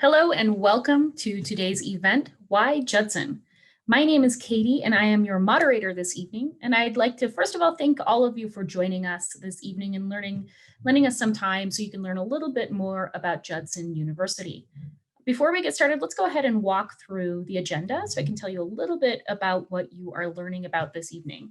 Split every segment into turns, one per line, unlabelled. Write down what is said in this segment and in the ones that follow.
Hello and welcome to today's event, Why Judson? My name is Katie and I am your moderator this evening. And I'd like to first of all thank all of you for joining us this evening and lending us some time so you can learn a little bit more about Judson University. Before we get started, let's go ahead and walk through the agenda so I can tell you a little bit about what you are learning about this evening.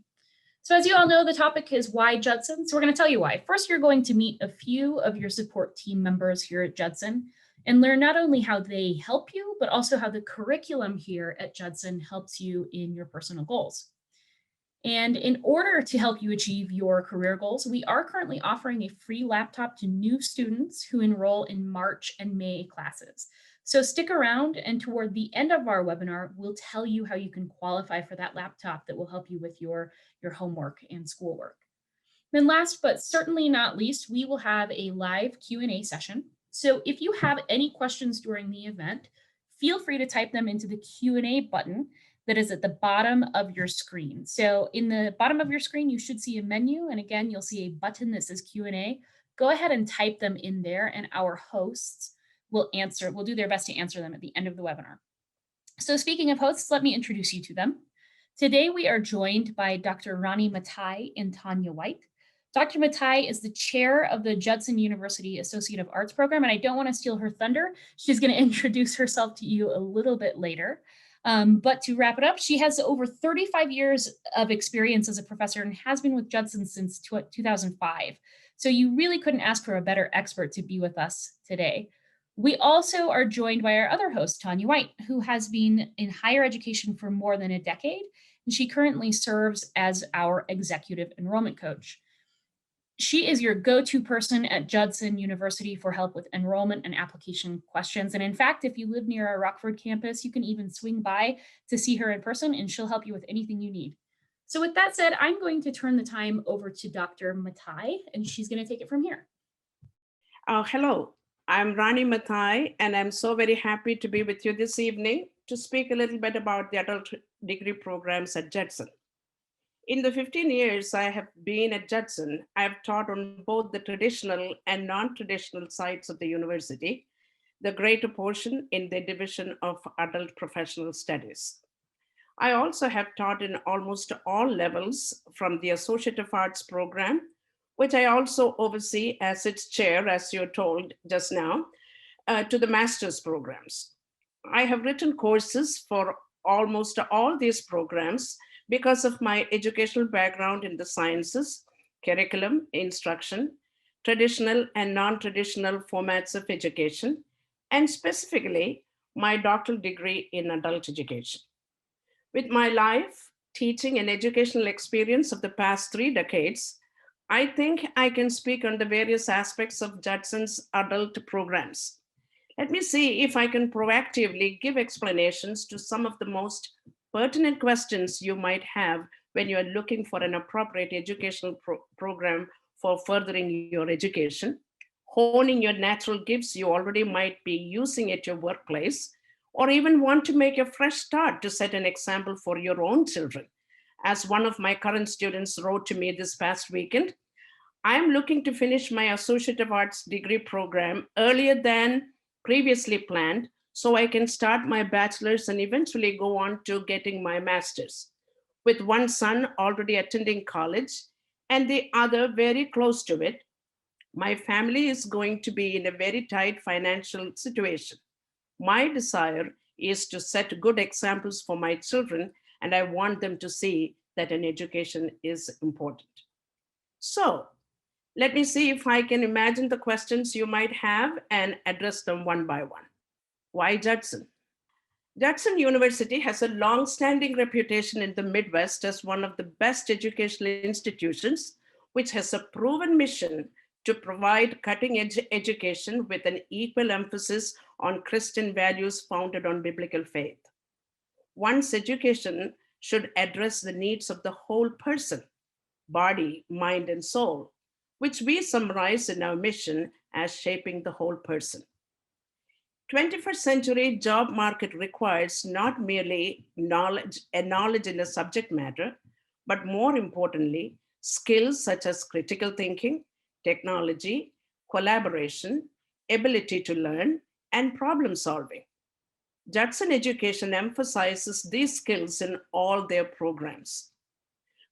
So as you all know, the topic is why Judson. So we're going to tell you why. First, you're going to meet a few of your support team members here at Judson and learn not only how they help you, but also how the curriculum here at Judson helps you in your personal goals. And in order to help you achieve your career goals, we are currently offering a free laptop to new students who enroll in March and May classes. So stick around, and toward the end of our webinar, we'll tell you how you can qualify for that laptop that will help you with your homework and schoolwork. Then last but certainly not least, we will have a live Q&A session. So if you have any questions during the event, feel free to type them into the Q&A button that is at the bottom of your screen. So in the bottom of your screen, you should see a menu. And again, you'll see a button that says Q&A. Go ahead and type them in there and our hosts will do their best to answer them at the end of the webinar. So speaking of hosts, let me introduce you to them. Today, we are joined by Dr. Rani Mathai and Tonya White. Dr. Mathai is the chair of the Judson University Associate of Arts program, and I don't want to steal her thunder. She's going to introduce herself to you a little bit later. But to wrap it up, she has over 35 years of experience as a professor and has been with Judson since 2005. So you really couldn't ask for a better expert to be with us today. We also are joined by our other host, Tonya White, who has been in higher education for more than a decade, and she currently serves as our executive enrollment coach. She is your go-to person at Judson University for help with enrollment and application questions. And in fact, if you live near our Rockford campus, you can even swing by to see her in person and she'll help you with anything you need. So with that said, I'm going to turn the time over to Dr. Mathai, and she's going to take it from here.
Hello, I'm Rani Mathai, and I'm so very happy to be with you this evening to speak a little bit about the adult degree programs at Judson. In the 15 years I have been at Judson, I've taught on both the traditional and non-traditional sides of the university, the greater portion in the division of adult professional studies. I also have taught in almost all levels, from the Associate of Arts program, which I also oversee as its chair, as you're told just now, to the master's programs. I have written courses for almost all these programs because of my educational background in the sciences, curriculum, instruction, traditional and non-traditional formats of education, and specifically my doctoral degree in adult education. With my life, teaching, and educational experience of the past 3 decades, I think I can speak on the various aspects of Judson's adult programs. Let me see if I can proactively give explanations to some of the most pertinent questions you might have when you are looking for an appropriate educational program for furthering your education, honing your natural gifts you already might be using at your workplace, or even want to make a fresh start to set an example for your own children. As one of my current students wrote to me this past weekend, I'm looking to finish my Associate of Arts degree program earlier than previously planned, so I can start my bachelor's and eventually go on to getting my master's. With one son already attending college and the other very close to it, my family is going to be in a very tight financial situation. My desire is to set good examples for my children, and I want them to see that an education is important. So let me see if I can imagine the questions you might have and address them one by one. Why Judson? Judson University has a long-standing reputation in the Midwest as one of the best educational institutions, which has a proven mission to provide cutting-edge education with an equal emphasis on Christian values founded on biblical faith. One's education should address the needs of the whole person, body, mind, and soul, which we summarize in our mission as shaping the whole person. 21st century job market requires not merely knowledge in a subject matter, but more importantly, skills such as critical thinking, technology, collaboration, ability to learn, and problem solving. Judson Education emphasizes these skills in all their programs.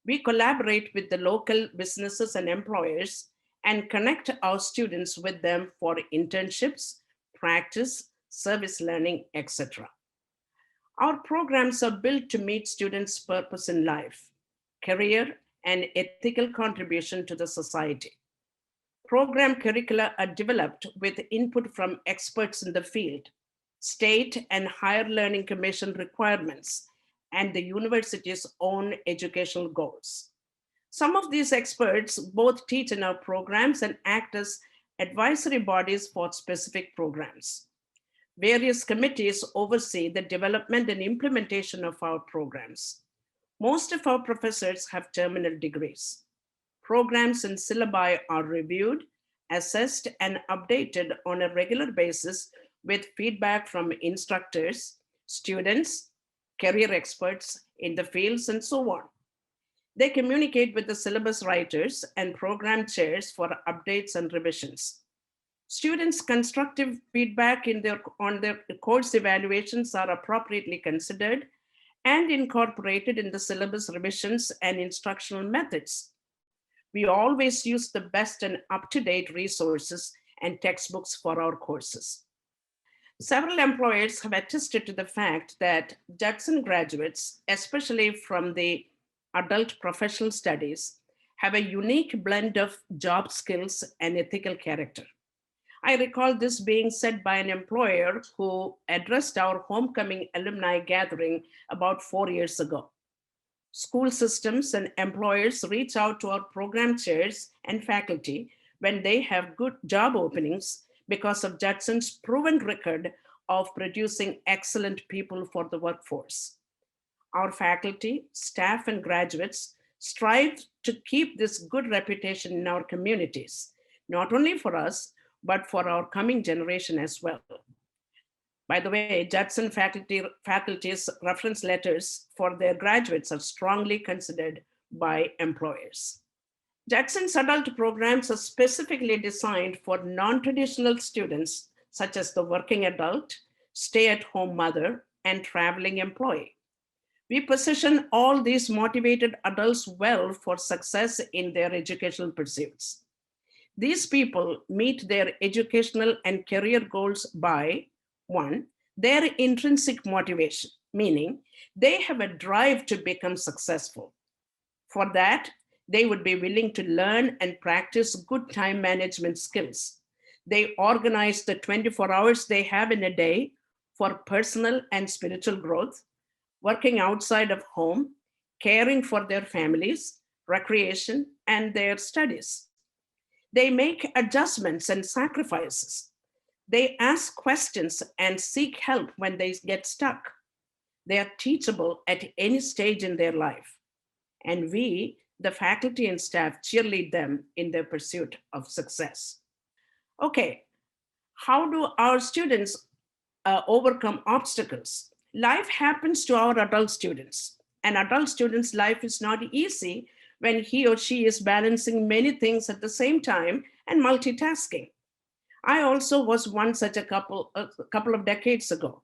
We collaborate with the local businesses and employers and connect our students with them for internships, practice, service learning, etc. Our programs are built to meet students' purpose in life, career, and ethical contribution to the society. Program curricula are developed with input from experts in the field, state and higher learning commission requirements, and the university's own educational goals. Some of these experts both teach in our programs and act as advisory bodies for specific programs. Various committees oversee the development and implementation of our programs. Most of our professors have terminal degrees. Programs and syllabi are reviewed, assessed, and updated on a regular basis with feedback from instructors, students, career experts in the fields, and so on. They communicate with the syllabus writers and program chairs for updates and revisions. Students' constructive feedback on their course evaluations are appropriately considered and incorporated in the syllabus revisions and instructional methods. We always use the best and up-to-date resources and textbooks for our courses. Several employers have attested to the fact that Judson graduates, especially from the adult professional studies, have a unique blend of job skills and ethical character. I recall this being said by an employer who addressed our homecoming alumni gathering about 4 years ago. School systems and employers reach out to our program chairs and faculty when they have good job openings because of Judson's proven record of producing excellent people for the workforce. Our faculty, staff, and graduates strive to keep this good reputation in our communities, not only for us, but for our coming generation as well. By the way, Judson faculty's reference letters for their graduates are strongly considered by employers. Judson's adult programs are specifically designed for non-traditional students, such as the working adult, stay-at-home mother, and traveling employee. We position all these motivated adults well for success in their educational pursuits. These people meet their educational and career goals by one, their intrinsic motivation, meaning they have a drive to become successful. For that, they would be willing to learn and practice good time management skills. They organize the 24 hours they have in a day for personal and spiritual growth, working outside of home, caring for their families, recreation, and their studies. They make adjustments and sacrifices. They ask questions and seek help when they get stuck. They are teachable at any stage in their life. And we, the faculty and staff, cheerlead them in their pursuit of success. Okay, how do our students overcome obstacles? Life happens to our adult students. An adult student's life is not easy when he or she is balancing many things at the same time and multitasking. I also was one such a couple of decades ago.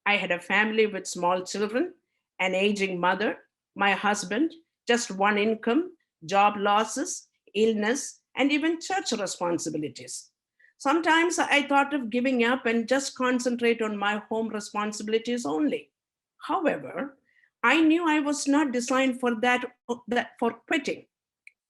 I had a family with small children, an aging mother, my husband, just one income, job losses, illness, and even church responsibilities. Sometimes I thought of giving up and just concentrate on my home responsibilities only. However, I knew I was not designed for quitting.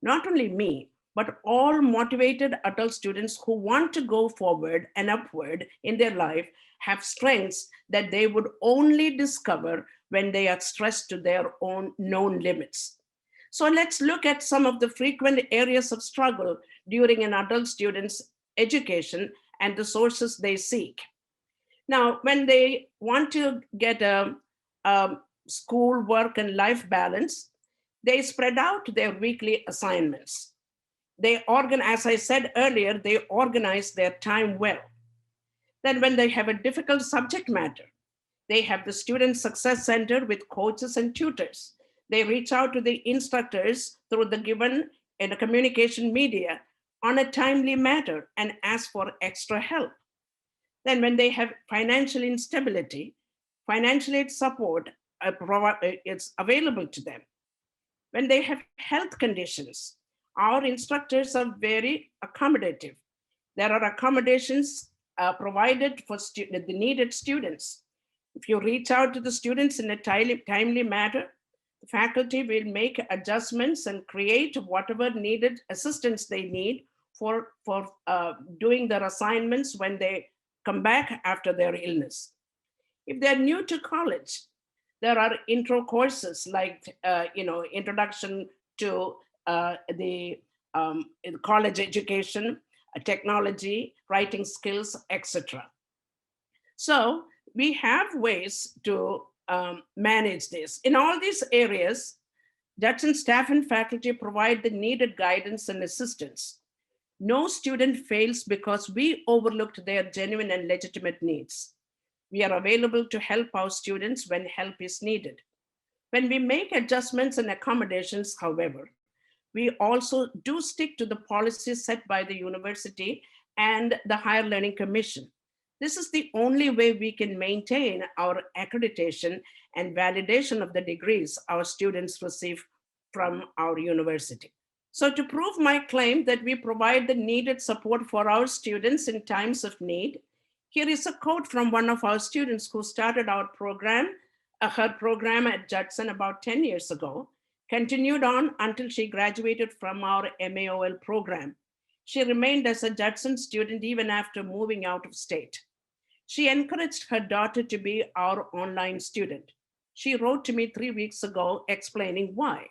Not only me, but all motivated adult students who want to go forward and upward in their life have strengths that they would only discover when they are stressed to their own known limits. So let's look at some of the frequent areas of struggle during an adult student's education and the sources they seek. Now, when they want to get a school, work, and life balance, they spread out their weekly assignments. As I said earlier, they organize their time well. Then when they have a difficult subject matter, they have the Student Success Center with coaches and tutors. They reach out to the instructors through the given in a communication media on a timely matter and ask for extra help. Then when they have financial instability, financial aid support it's available to them. When they have health conditions, our instructors are very accommodative. There are accommodations provided for the needed students. If you reach out to the students in a timely manner, the faculty will make adjustments and create whatever needed assistance they need for doing their assignments when they come back after their illness. If they're new to college, there are intro courses like introduction to the college education, technology, writing skills, etc. So we have ways to manage this. In all these areas, Judson staff and faculty provide the needed guidance and assistance. No student fails because we overlooked their genuine and legitimate needs. We are available to help our students when help is needed. When we make adjustments and accommodations, however, we also do stick to the policies set by the university and the Higher Learning Commission. This is the only way we can maintain our accreditation and validation of the degrees our students receive from our university. So to prove my claim that we provide the needed support for our students in times of need, here is a quote from one of our students who started our program, her program at Judson about 10 years ago, continued on until she graduated from our MAOL program. She remained as a Judson student even after moving out of state. She encouraged her daughter to be our online student. She wrote to me 3 weeks ago explaining why.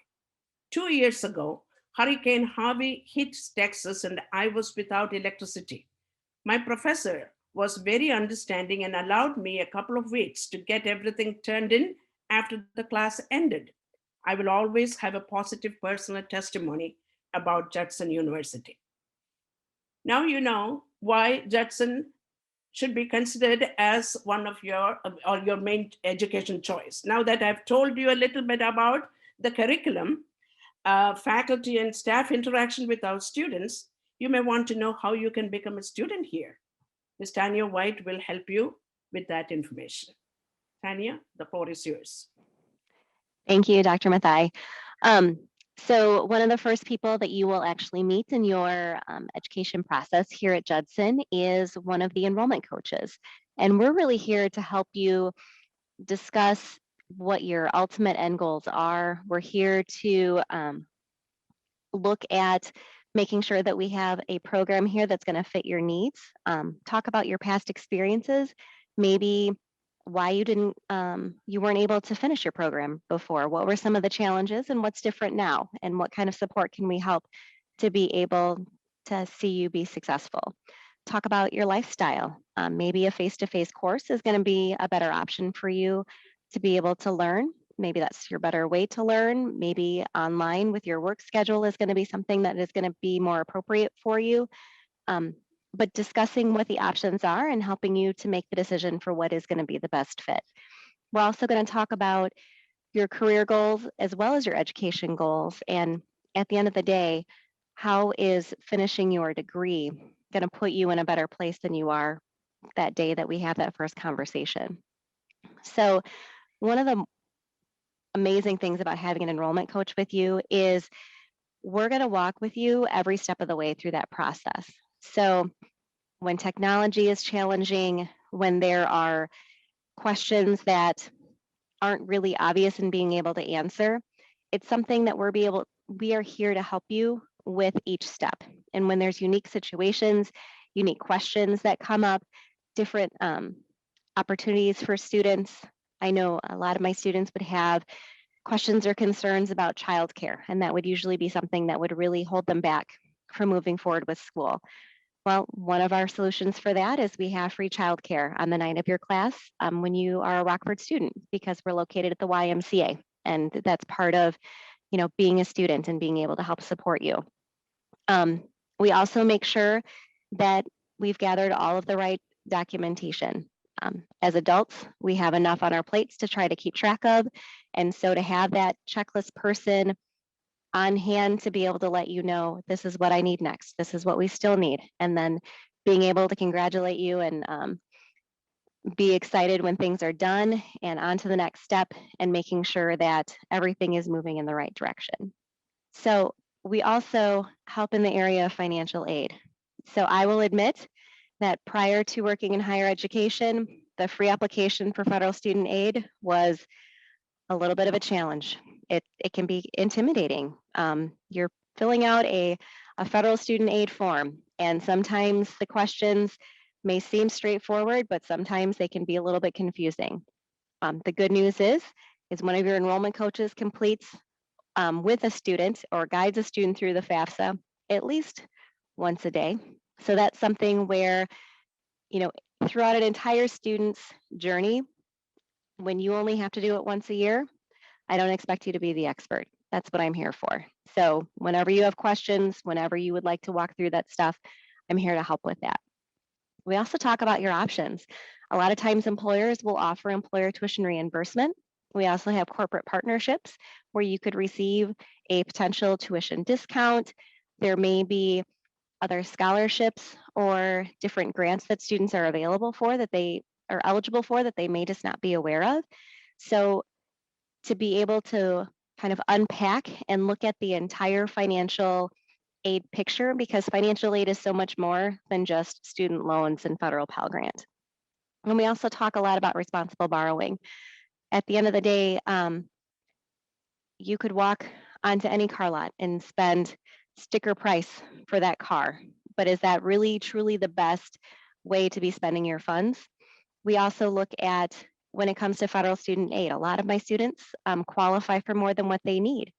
2 years ago, Hurricane Harvey hit Texas and I was without electricity. My professor was very understanding and allowed me a couple of weeks to get everything turned in after the class ended. I will always have a positive personal testimony about Judson University. Now you know why Judson should be considered as one of your main education choice. Now that I've told you a little bit about the curriculum, faculty and staff interaction with our students, you may want to know how you can become a student here. Ms. Tanya White will help you with that information. Tanya, the floor is yours.
Thank you, Dr. Mathai. So one of the first people that you will actually meet in your education process here at Judson is one of the enrollment coaches. And we're really here to help you discuss what your ultimate end goals are. We're here to look at making sure that we have a program here that's going to fit your needs. Talk about your past experiences, maybe why you weren't able to finish your program before. What were some of the challenges and what's different now? And what kind of support can we help to be able to see you be successful? Talk about your lifestyle. Maybe a face-to-face course is going to be a better option for you to be able to learn. Maybe that's your better way to learn. Maybe online with your work schedule is going to be something that is going to be more appropriate for you. But discussing what the options are and helping you to make the decision for what is going to be the best fit. We're also going to talk about your career goals as well as your education goals. And at the end of the day, how is finishing your degree going to put you in a better place than you are that day that we have that first conversation? So one of the amazing things about having an enrollment coach with you is we're going to walk with you every step of the way through that process. So when technology is challenging, when there are questions that aren't really obvious in being able to answer, it's something that we are here to help you with each step. And when there's unique situations, unique questions that come up, different opportunities for students. I know a lot of my students would have questions or concerns about childcare, and that would usually be something that would really hold them back from moving forward with school. Well, one of our solutions for that is we have free childcare on the night of your class when you are a Rockford student, because we're located at the YMCA, and that's part of, being a student and being able to help support you. We also make sure that we've gathered all of the right documentation. As adults, we have enough on our plates to try to keep track of, and so to have that checklist person on hand to be able to let you know, this is what I need next, this is what we still need, and then being able to congratulate you and be excited when things are done and on to the next step and making sure that everything is moving in the right direction. So we also help in the area of financial aid. So I will admit that prior to working in higher education, the free application for federal student aid was a little bit of a challenge. It can be intimidating. You're filling out a federal student aid form, and sometimes the questions may seem straightforward, but sometimes they can be a little bit confusing. The good news is one of your enrollment coaches completes with a student or guides a student through the FAFSA at least once a day. So that's something where, throughout an entire student's journey, when you only have to do it once a year, I don't expect you to be the expert. That's what I'm here for. So whenever you have questions, whenever you would like to walk through that stuff, I'm here to help with that. We also talk about your options. A lot of times employers will offer employer tuition reimbursement. We also have corporate partnerships where you could receive a potential tuition discount. There may be other scholarships or different grants that students are available for that they are eligible for that they may just not be aware of. So to be able to kind of unpack and look at the entire financial aid picture, because financial aid is so much more than just student loans and federal Pell Grant. And we also talk a lot about responsible borrowing. At the end of the day, you could walk onto any car lot and spend sticker price for that car, but is that really truly the best way to be spending your funds? We also look at, when it comes to federal student aid, a lot of my students qualify for more than what they need.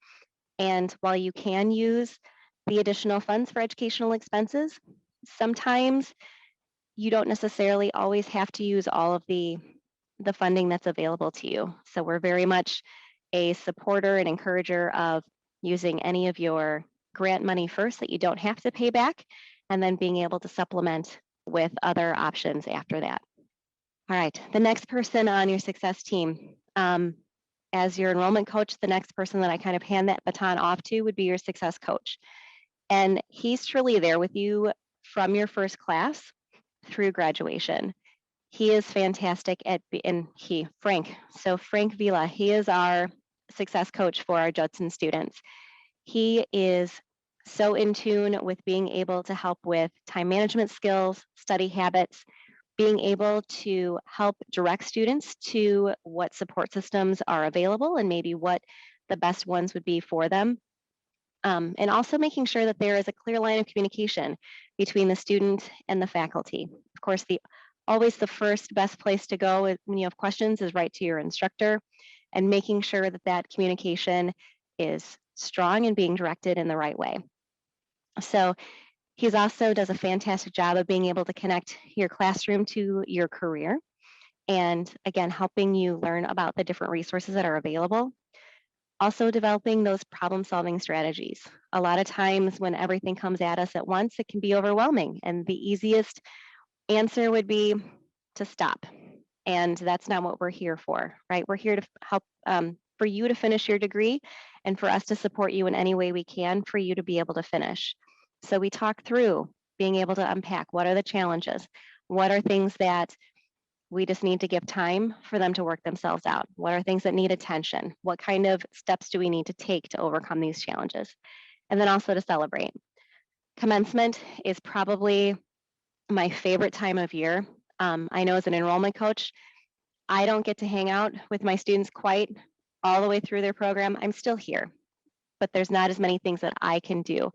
And while you can use the additional funds for educational expenses, sometimes you don't necessarily always have to use all of the funding that's available to you. So we're very much a supporter and encourager of using any of your grant money first that you don't have to pay back, and then being able to supplement with other options after that. All right, the next person on your success team. As your enrollment coach, the next person that I kind of hand that baton off to would be your success coach. And he's truly there with you from your first class through graduation. He is fantastic at, Frank. So Frank Vila, he is our success coach for our Judson students. He is so in tune with being able to help with time management skills, study habits, being able to help direct students to what support systems are available and maybe what the best ones would be for them. And also making sure that there is a clear line of communication between the student and the faculty. Of course, always the first best place to go when you have questions is right to your instructor, and making sure that that communication is strong and being directed in the right way. So he also does a fantastic job of being able to connect your classroom to your career, and again, helping you learn about the different resources that are available. Also developing those problem-solving strategies. A lot of times when everything comes at us at once, it can be overwhelming, and the easiest answer would be to stop. And that's not what we're here for, right? We're here to help for you to finish your degree and for us to support you in any way we can for you to be able to finish. So we talk through being able to unpack what are the challenges, what are things that we just need to give time for them to work themselves out, what are things that need attention, what kind of steps do we need to take to overcome these challenges, and then also to celebrate. Commencement is probably my favorite time of year. I know as an enrollment coach, I don't get to hang out with my students quite all the way through their program. I'm still here, but there's not as many things that I can do.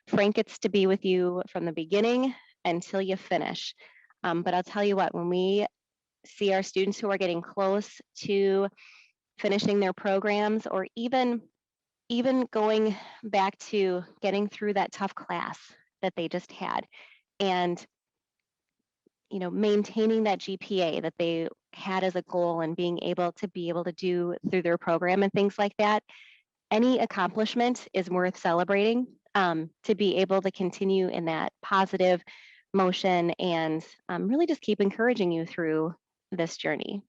Frank gets to be with you from the beginning until you finish. But I'll tell you what, when we see our students who are getting close to finishing their programs, or even going back to getting through that tough class that they just had, and maintaining that GPA that they had as a goal and being able to do through their program and things like that, any accomplishment is worth celebrating, to be able to continue in that positive motion and really just keep encouraging you through this journey.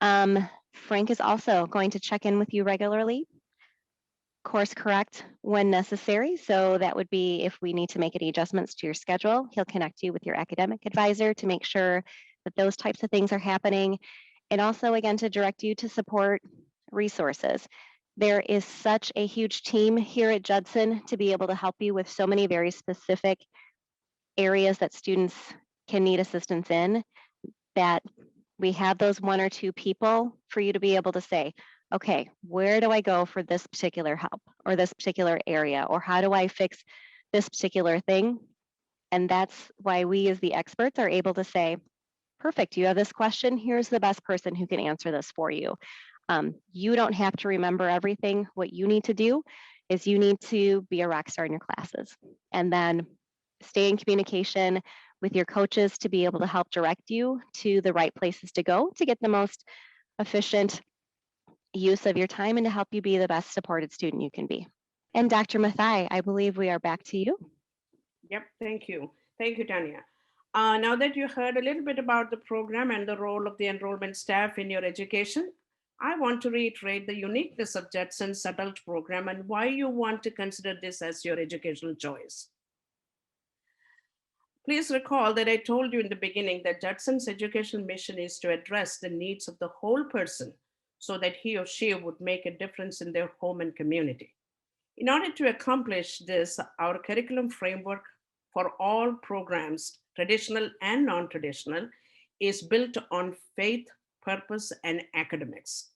Frank is also going to check in with you regularly, course correct when necessary. So that would be if we need to make any adjustments to your schedule, he'll connect you with your academic advisor to make sure that those types of things are happening. And also, again, to direct you to support resources. There is such a huge team here at Judson to be able to help you with so many very specific areas that students can need assistance in, that we have those one or two people for you to be able to say, okay, where do I go for this particular help or this particular area, or how do I fix this particular thing? And that's why we as the experts are able to say, perfect, you have this question, here's the best person who can answer this for you. You don't have to remember everything. What you need to do is you need to be a rock star in your classes, and then stay in communication with your coaches to be able to help direct you to the right places to go to get the most efficient use of your time and to help you be the best supported student you can be. And Dr. Mathai, I believe we are back to you.
Yep, thank you. Thank you, Tanya. Now that you heard a little bit about the program and the role of the enrollment staff in your education, I want to reiterate the uniqueness of Judson's adult program and why you want to consider this as your educational choice. Please recall that I told you in the beginning that Judson's educational mission is to address the needs of the whole person so that he or she would make a difference in their home and community. In order to accomplish this, our curriculum framework for all programs, traditional and non-traditional, is built on faith, purpose, and academics.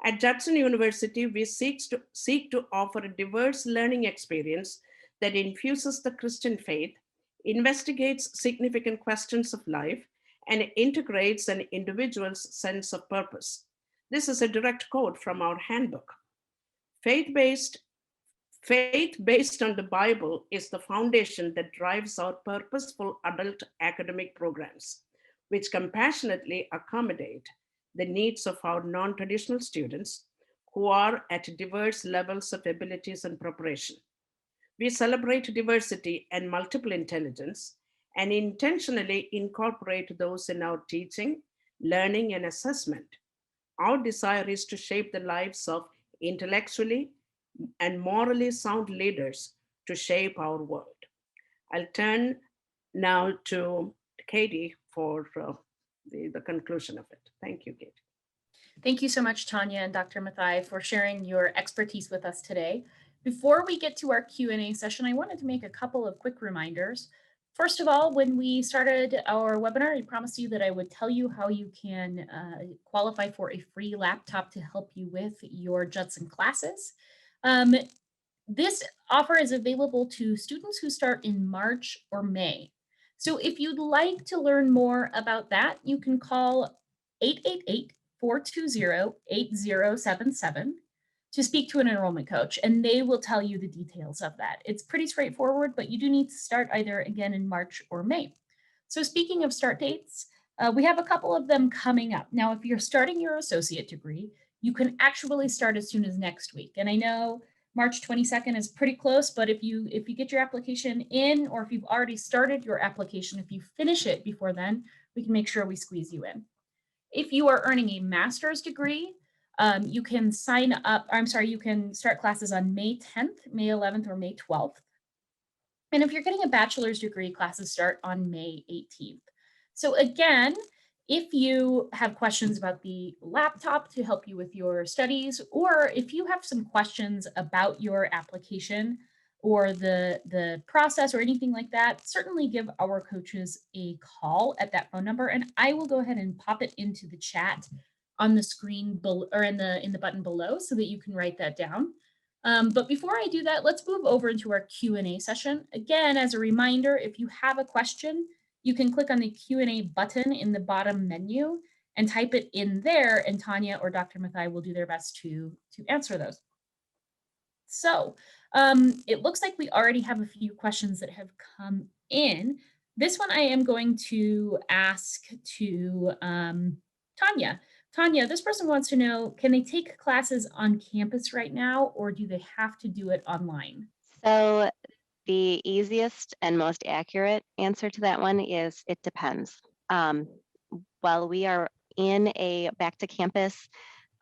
At Judson University, we seek to offer a diverse learning experience that infuses the Christian faith, investigates significant questions of life, and integrates an individual's sense of purpose. This is a direct quote from our handbook. Faith based on the Bible is the foundation that drives our purposeful adult academic programs, which compassionately accommodate the needs of our non-traditional students who are at diverse levels of abilities and preparation. We celebrate diversity and multiple intelligence and intentionally incorporate those in our teaching, learning, and assessment. Our desire is to shape the lives of intellectually and morally sound leaders to shape our world. I'll turn now to Katie for the conclusion of it. Thank you, Katie.
Thank you so much, Tanya and Dr. Mathai, for sharing your expertise with us today. Before we get to our Q&A session, I wanted to make a couple of quick reminders. First of all, when we started our webinar, I promised you that I would tell you how you can qualify for a free laptop to help you with your Judson classes. This offer is available to students who start in March or May. So if you'd like to learn more about that, you can call 888-420-8077 to speak to an enrollment coach, and they will tell you the details of that. It's pretty straightforward, but you do need to start either again in March or May. So speaking of start dates, we have a couple of them coming up. Now, if you're starting your associate degree, you can actually start as soon as next week. And I know March 22nd is pretty close, but if you get your application in, or if you've already started your application, if you finish it before then, we can make sure we squeeze you in. If you are earning a master's degree, you can you can start classes on May 10th, May 11th, or May 12th. And if you're getting a bachelor's degree, classes start on May 18th. So again, if you have questions about the laptop to help you with your studies, or if you have some questions about your application or the process or anything like that, certainly give our coaches a call at that phone number, and I will go ahead and pop it into the chat on the screen below, or in the button below, so that you can write that down. But before I do that, let's move over into our Q&A session. Again, as a reminder, if you have a question, you can click on the Q&A button in the bottom menu and type it in there, and Tanya or Dr. Mathai will do their best to answer those. So it looks like we already have a few questions that have come in. This one I am going to ask to Tanya. Tanya, this person wants to know, can they take classes on campus right now, or do they have to do it online?
So the easiest and most accurate answer to that one is it depends. While we are in a back to campus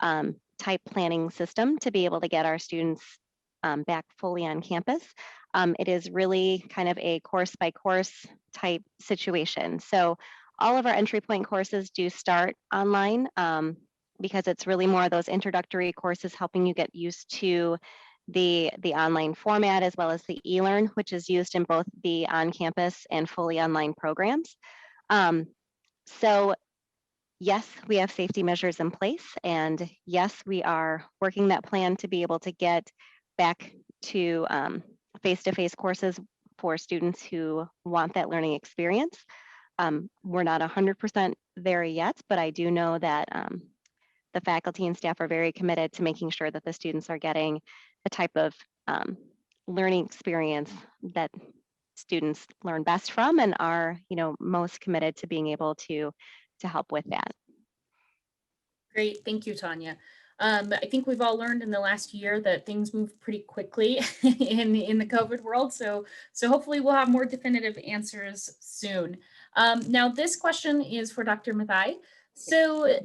type planning system to be able to get our students back fully on campus, it is really kind of a course by course type situation. So All of our entry point courses do start online because it's really more of those introductory courses helping you get used to the online format as well as the e-learn, which is used in both the on-campus and fully online programs. So yes, we have safety measures in place, and yes, we are working that plan to be able to get back to face-to-face courses for students who want that learning experience. We're not 100% there yet, but I do know that the faculty and staff are very committed to making sure that the students are getting the type of learning experience that students learn best from and are, most committed to being able to help with that.
Great, thank you, Tanya. I think we've all learned in the last year that things move pretty quickly in the COVID world. So hopefully we'll have more definitive answers soon. Now this question is for Dr. Mathai. So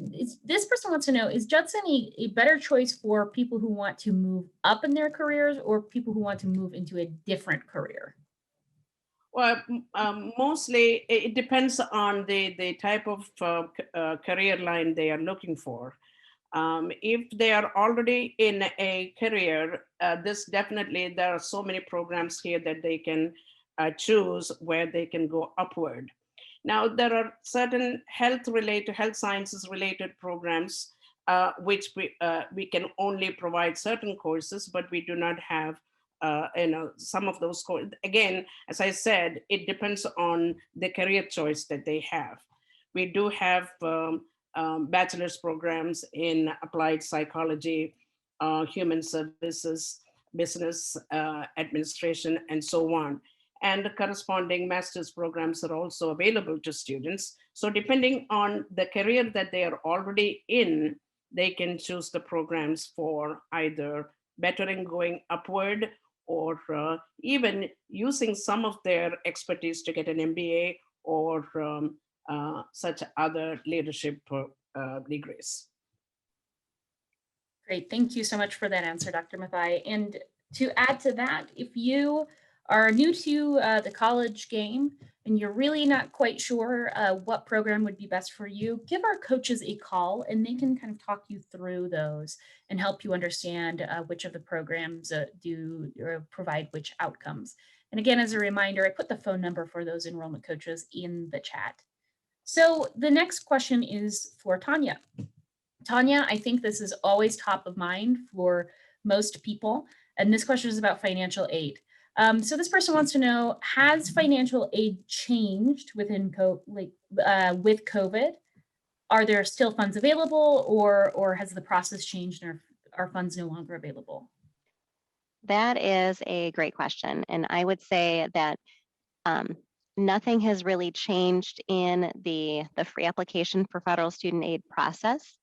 this person wants to know, is Judson a better choice for people who want to move up in their careers or people who want to move into a different career?
Well, mostly it depends on the type of career line they are looking for. If they are already in a career, there are so many programs here that they can choose where they can go upward. Now, there are certain health sciences related programs, which we can only provide certain courses, but we do not have some of those courses. Again, as I said, it depends on the career choice that they have. We do have bachelor's programs in applied psychology, human services, business administration, and so on. And the corresponding master's programs are also available to students. So depending on the career that they are already in, they can choose the programs for either bettering going upward or even using some of their expertise to get an MBA or such other leadership degrees.
Great, thank you so much for that answer, Dr. Mathai. And to add to that, if you are new to the college game and you're really not quite sure what program would be best for you, give our coaches a call and they can kind of talk you through those and help you understand which of the programs do provide which outcomes. And again, as a reminder, I put the phone number for those enrollment coaches in the chat. So the next question is for Tanya. Tanya, I think this is always top of mind for most people. And this question is about financial aid. So this person wants to know, has financial aid changed with COVID? Are there still funds available or has the process changed and are funds no longer available?
That is a great question. And I would say that nothing has really changed in the free application for federal student aid process.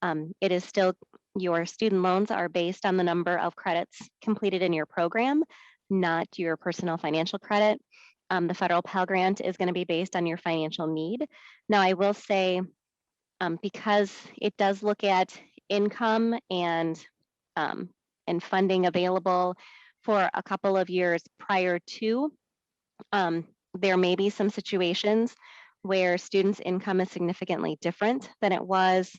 It is still, your student loans are based on the number of credits completed in your program, not your personal financial credit. The federal Pell Grant is going to be based on your financial need. Now, I will say, because it does look at income and funding available for a couple of years prior to, there may be some situations where students' income is significantly different than it was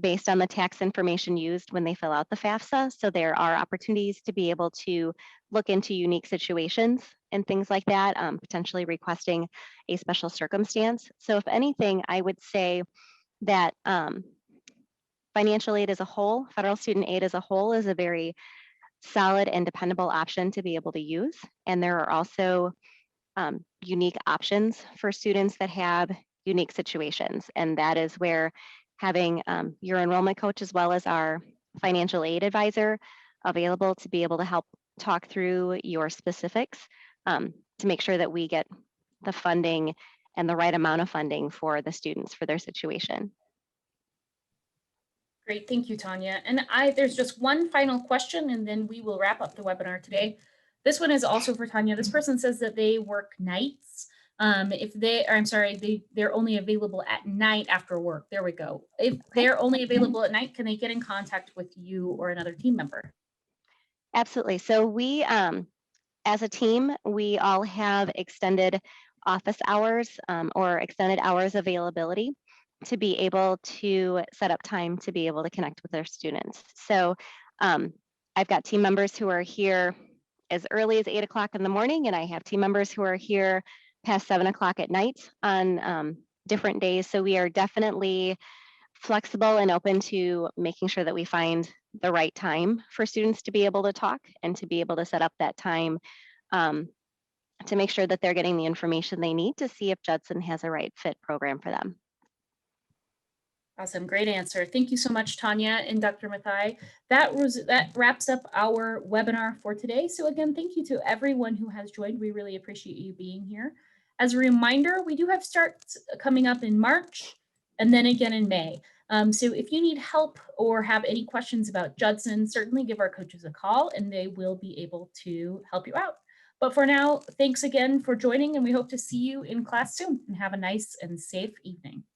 based on the tax information used when they fill out the FAFSA. So there are opportunities to be able to look into unique situations and things like that, potentially requesting a special circumstance. So if anything, I would say that financial aid as a whole, federal student aid as a whole, is a very solid and dependable option to be able to use. And there are also unique options for students that have unique situations. And that is where having your enrollment coach as well as our financial aid advisor available to be able to help talk through your specifics to make sure that we get the funding and the right amount of funding for the students for their situation.
Great, thank you, Tanya. And there's just one final question and then we will wrap up the webinar today. This one is also for Tanya. This person says that they work nights. They're only available at night after work. There we go. If they're only available at night, can they get in contact with you or another team member?
Absolutely. So we, as a team, we all have extended office hours or extended hours availability to be able to set up time to be able to connect with their students. So I've got team members who are here as early as 8 o'clock in the morning, and I have team members who are here past 7 o'clock at night on different days. So we are definitely flexible and open to making sure that we find the right time for students to be able to talk and to be able to set up that time to make sure that they're getting the information they need to see if Judson has a right fit program for them.
Awesome, great answer. Thank you so much, Tanya and Dr. Mathai. That wraps up our webinar for today. So again, thank you to everyone who has joined. We really appreciate you being here. As a reminder, we do have starts coming up in March and then again in May. So if you need help or have any questions about Judson, certainly give our coaches a call and they will be able to help you out. But for now, thanks again for joining, and we hope to see you in class soon, and have a nice and safe evening.